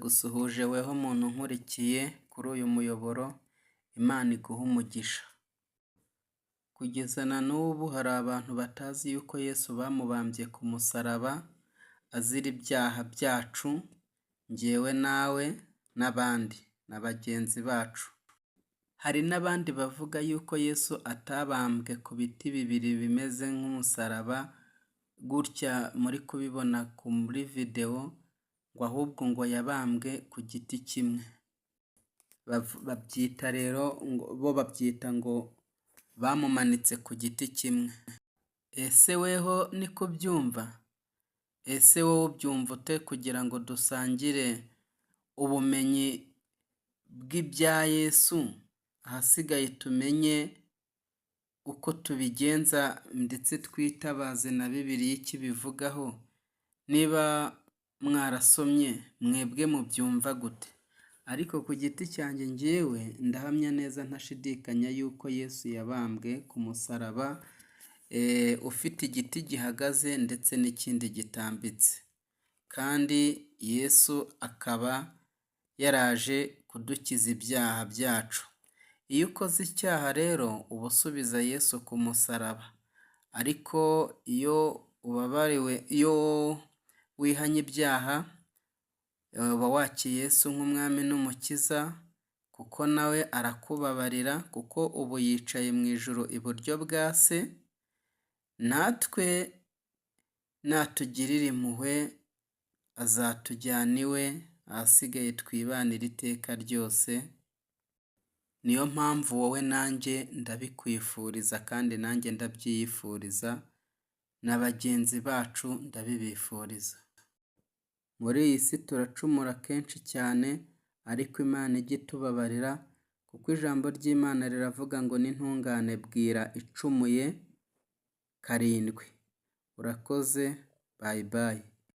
ndagusuhuje weho muntu nkurikiye kuri uyu muyoboro, Imana iguhe umugisha. Kugeza na n'ubu hari abantu batazi yuko Yesu bamubambye ku musaraba azira ibyaha byacu, njyewe nawe n'abandi na bagenzi bacu. Hari n'abandi bavuga yuko Yesu atabambwe ku biti bibiri bimeze nk'umusaraba gutya muri kubibona muri videwo, ngo ahubwo ngo yabambwe ku giti kimwe. Babyita rero bo babyita ngo bamumanitse ku giti kimwe. Ese weho niko ubyumva? Ese wowe ubyumva ute kugira ngo dusangire ubumenyi bw'ibya Yesu, ahasigaye tumenye uko tubigenza ndetse twitabaze na Bibiliya ikibivugaho. Niba mwarasomye mwebwe mubyumva gute? Ariko ku giti cyanjye njyewe ndahamya neza ntashidikanya yuko Yesu yabambwe ku musaraba ufite igiti gihagaze ndetse n'ikindi gitambitse, kandi Yesu akaba yaraje kudukiza ibyaha byacu. Iyo ukoze icyaha rero uba usubiza Yesu ku musaraba, ariko iyo ubabariwe, iyo wihanye ibyaha uba wakiye Yesu nk'umwami n'umukiza, kuko nawe arakubabarira, kuko ubu yicaye mu ijuru iburyo bwa Se. Natwe natugirira impuhwe azatujyana iwe, ahasigaye twibanire iteka ryose. Niyo mpamvu wowe nanjye ndabikwifuriza kandi nanjye ndabyiyifuriza, na bagenzi bacu ndabibifuriza. Muri iyi si turacumura kenshi cyane, ariko Imana ijya itubabarira, kuko ijambo ry'Imana riravuga ngo n'intungane bwira icumuye karindwi. Urakoze, bayi bayi.